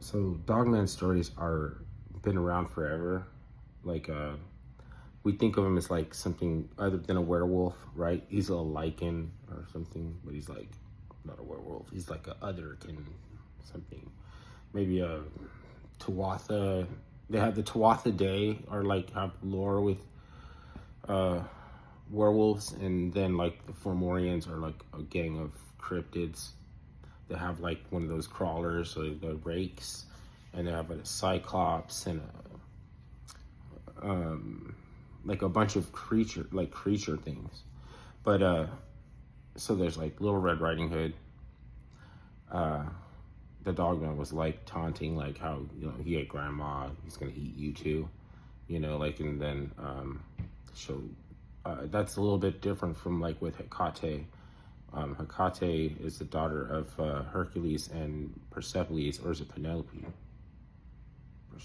So Dogman stories are been around forever. Like we think of him as like something other than a werewolf, right? He's a lichen or something, but he's like not a werewolf. He's like a otherkin something. Maybe a Tuatha. They have the Tuatha Day, or like have lore with uh werewolves, and then like the Fomorians are like a gang of cryptids. They have like one of those crawlers, or the rakes, and they have a cyclops and like a bunch of creature things. But so there's like Little Red Riding Hood. Uh, the Dogman was like taunting, like how he had grandma, he's gonna eat you too, like, and then so that's a little bit different from like with Hecate. Hecate is the daughter of Hercules and Persepolis, or is it Penelope? I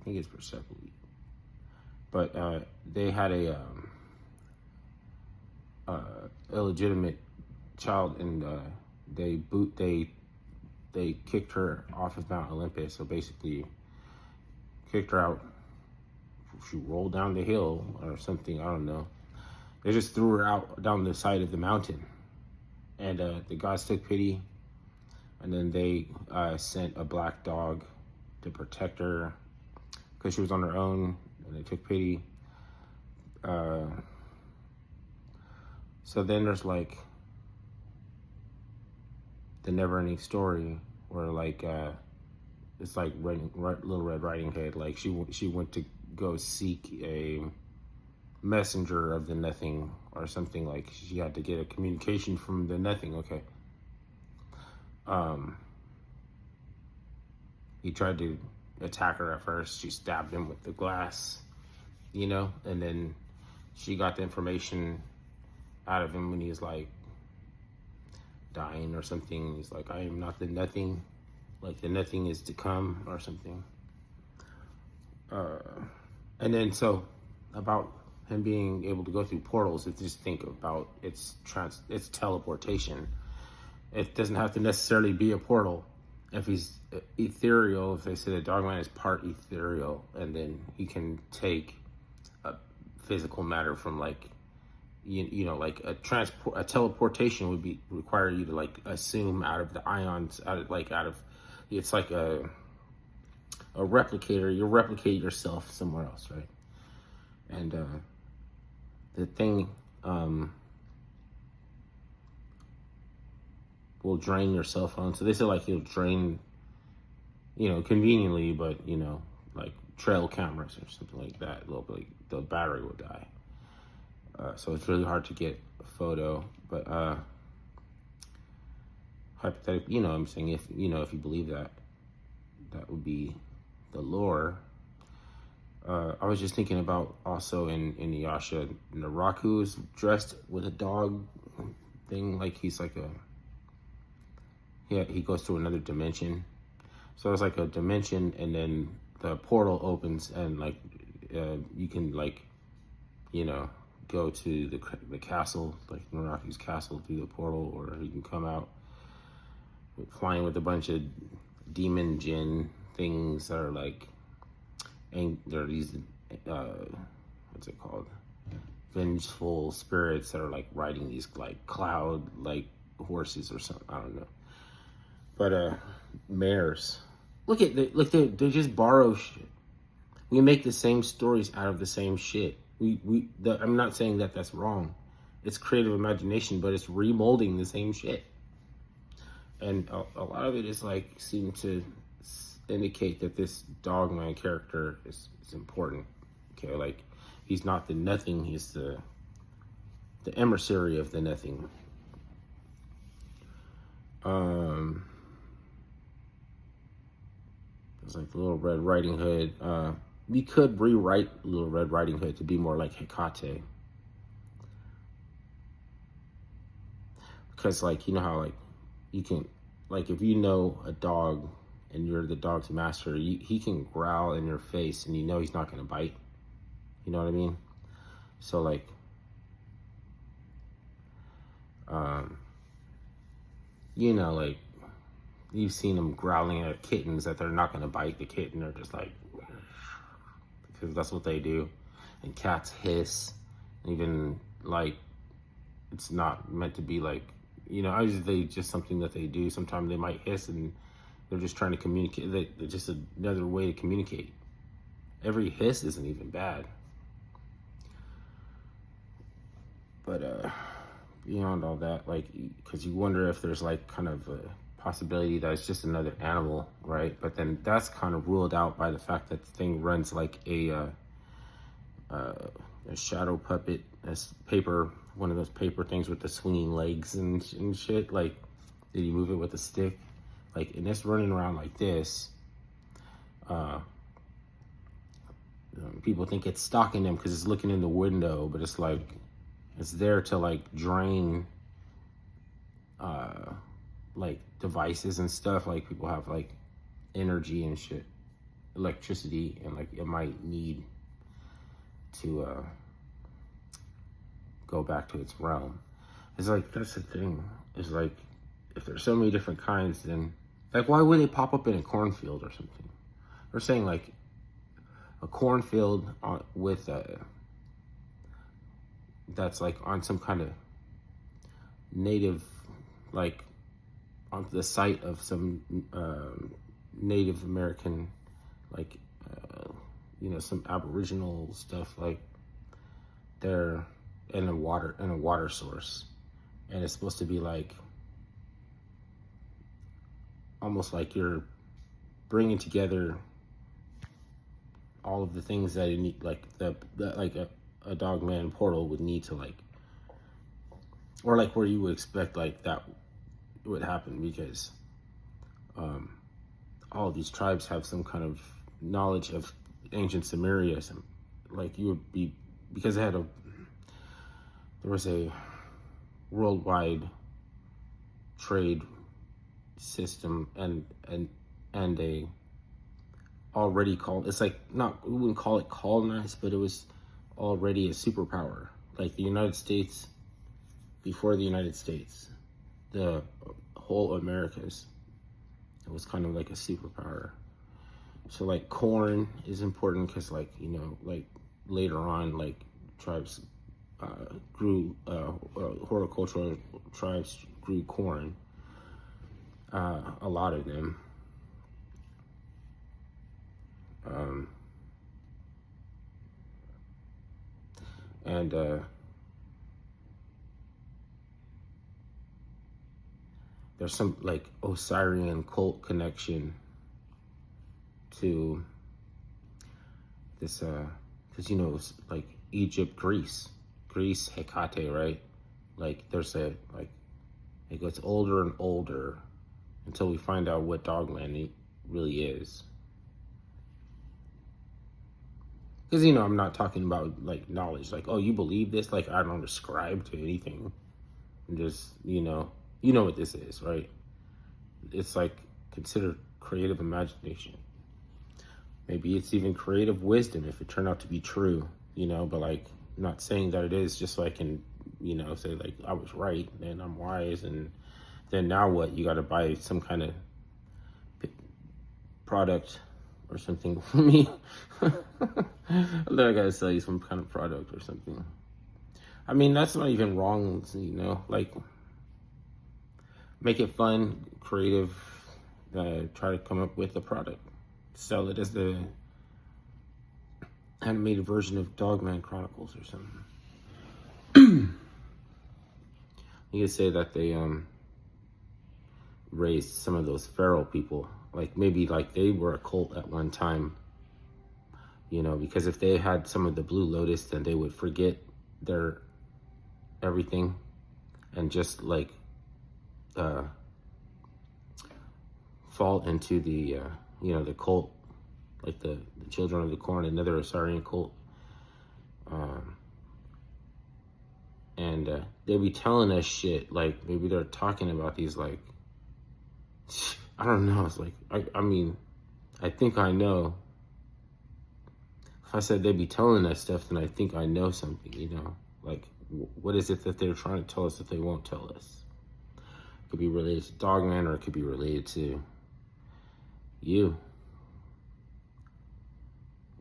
think it's Persepolis. But they had a illegitimate child, and they kicked her off of Mount Olympus. So basically, kicked her out. She rolled down the hill or something. I don't know. They just threw her out down the side of the mountain, and the gods took pity, and then they sent a black dog to protect her because she was on her own, and they took pity. So then there's like the never-ending story where like it's like Little Red Riding Hood. Like she went to go seek a messenger of the nothing or something. Like she had to get a communication from the nothing. Okay. He tried to attack her at first. She stabbed him with the glass, and then she got the information out of him when he was like dying or something. He's like, I am not the nothing, like the nothing is to come or something. And then so about him being able to go through portals, if you just think about its teleportation. It doesn't have to necessarily be a portal. If he's ethereal, if they say the Dogman is part ethereal, and then he can take a physical matter from like, like a teleportation would be require you to like assume out of the ions, it's like a replicator. You replicate yourself somewhere else, right? And the thing will drain your cell phone. So they say like it'll drain, conveniently, but like trail cameras or something like that. Like the battery will die. So it's really hard to get a photo. But hypothetically, I'm saying if you believe that, that would be the lore. I was just thinking about also in Inuyasha, Naraku is dressed with a dog thing, like he's like he goes to another dimension. So it's like a dimension, and then the portal opens, and like you can like go to the castle, like Naraku's castle, through the portal, or you can come out flying with a bunch of demon djinn things that are like, and there are these what's it called, vengeful spirits that are like riding these like cloud like horses or something. I don't know. But mares. They just borrow shit. We make the same stories out of the same shit. I'm not saying that that's wrong. It's creative imagination, but it's remolding the same shit. And a lot of it is like seem to indicate that this Dogman character is important. Okay, like he's not the nothing. He's the emissary of the nothing. It's like Little Red Riding Hood. We could rewrite Little Red Riding Hood to be more like Hecate. Because like, how like you can, like if a dog and you're the dog's master, he can growl in your face and he's not going to bite. You know what I mean? So like, like you've seen them growling at kittens that they're not going to bite the kitten. They're just like, because that's what they do. And cats hiss. Even like, it's not meant to be like, you know, they just something that they do. Sometimes they might hiss and they're just trying to communicate. They're just another way to communicate. Every hiss isn't even bad. But beyond all that, like, because you wonder if there's like kind of a possibility that it's just another animal, right? But then that's kind of ruled out by the fact that the thing runs like a shadow puppet, as paper, one of those paper things with the swinging legs and shit. Like, did you move it with a stick? Like, and it's running around like this. People think it's stalking them because it's looking in the window, but it's like, it's there to like drain like devices and stuff. Like, people have like energy and shit, electricity, and like it might need to go back to its realm. It's like, that's the thing. It's like, if there's so many different kinds, then like, why would they pop up in a cornfield or something? They're saying like a cornfield with that's like on some kind of native, like on the site of some Native American, like you know, some Aboriginal stuff. Like, they're in a water source, and it's supposed to be like almost like you're bringing together all of the things that you need, like like a Dogman portal would need to, like, or like where you would expect like that would happen, because all of these tribes have some kind of knowledge of ancient Sumeria. Some, like, you would be, because there was a worldwide trade system and a already called, it's like, not, we wouldn't call it colonized, but it was already a superpower. Like the United States, before the United States, the whole Americas, it was kind of like a superpower. So like corn is important because, like, you know, like later on, like tribes grew, horticultural tribes grew corn, a lot of them. And there's some like Osirian cult connection to this, because, you know, it's like Egypt, Greece, Hecate, right? Like, there's a, like, it gets older and older until we find out what Dogman really is. Because, you know, I'm not talking about like knowledge, like, oh, you believe this? Like, I don't ascribe to anything. I'm just, you know what this is, right? It's like considered creative imagination. Maybe it's even creative wisdom if it turned out to be true, you know, but like, I'm not saying that it is, just so I can, you know, say like, I was right and I'm wise, and then now what? You got to buy some kind of product or something for me. Then I got to sell you some kind of product or something. I mean, that's not even wrong, you know, like, make it fun, creative, try to come up with a product. Sell it as the animated version of Dogman Chronicles or something. You could say that they raised some of those feral people. Like, maybe like they were a cult at one time, you know, because if they had some of the Blue Lotus, then they would forget their everything and just like fall into the you know, the cult, like the Children of the Corn, another Osirian cult. And they be telling us shit, like maybe they're talking about these, like, I don't know, it's like, I mean, I think I know. If I said they'd be telling us stuff, then I think I know something, you know? Like, what is it that they're trying to tell us that they won't tell us? It could be related to Dogman, or it could be related to you.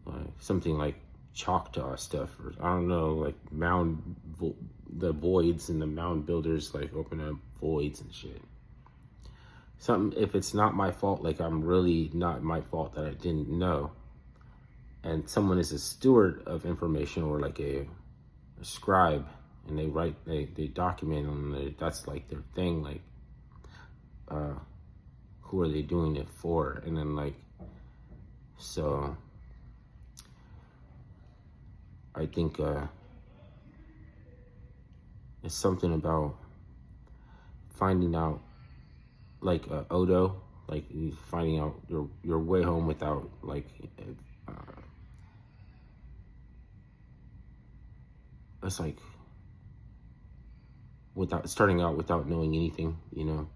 Like something like Choctaw stuff, or I don't know, like the voids and the mound builders like open up voids and shit. Something, if it's not my fault, like I'm really not my fault that I didn't know, and someone is a steward of information or like a scribe, and they document and that's like their thing, like who are they doing it for? And then like, so I think it's something about finding out, like Odo, like finding out your way home without like it's like without starting out without knowing anything, you know,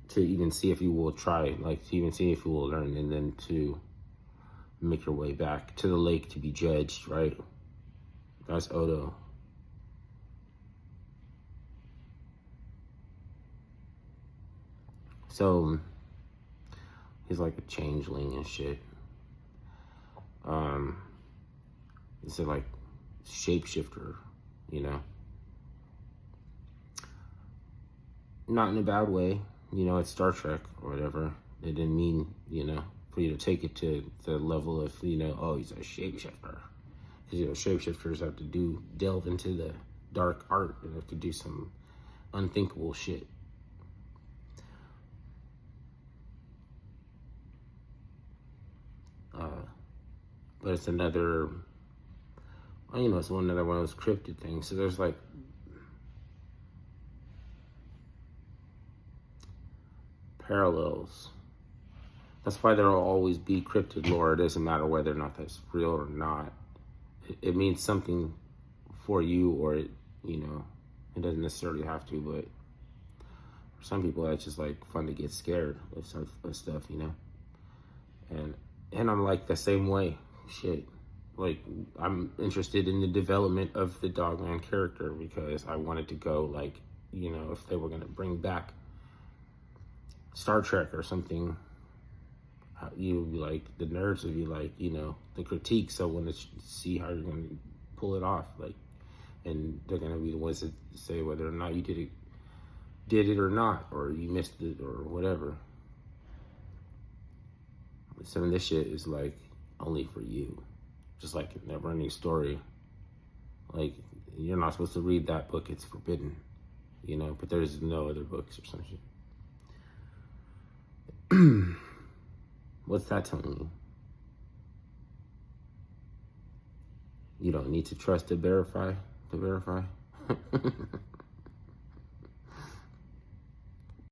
to even see if you will try, like to even see if you will learn, and then to make your way back to the lake to be judged, right? That's Odo. So he's like a changeling and shit. It's a like shapeshifter, you know. Not in a bad way, you know, it's Star Trek or whatever. It didn't mean, you know, for you to take it to the level of, you know, oh, he's a shapeshifter. Because, you know, shapeshifters have to delve into the dark art and have to do some unthinkable shit. But it's another, you know, it's another one of those cryptid things. So there's like parallels. That's why there will always be cryptid lore. It doesn't matter whether or not that's real or not. It means something for you, or it, you know, it doesn't necessarily have to, but for some people it's just like fun to get scared of stuff, you know. And I'm like the same way. Shit. Like, I'm interested in the development of the Dogman character because I wanted to go, like, you know, if they were going to bring back Star Trek or something, you would be like, the nerds would be like, you know, the critiques. I want to see how you're going to pull it off. Like, and they're going to be the ones that say whether or not you did it or not, or you missed it or whatever. Some of this shit is like only for you. Just like a never-ending story. Like, you're not supposed to read that book. It's forbidden. You know, but there's no other books or some shit. What's that telling you? You don't need to trust to verify.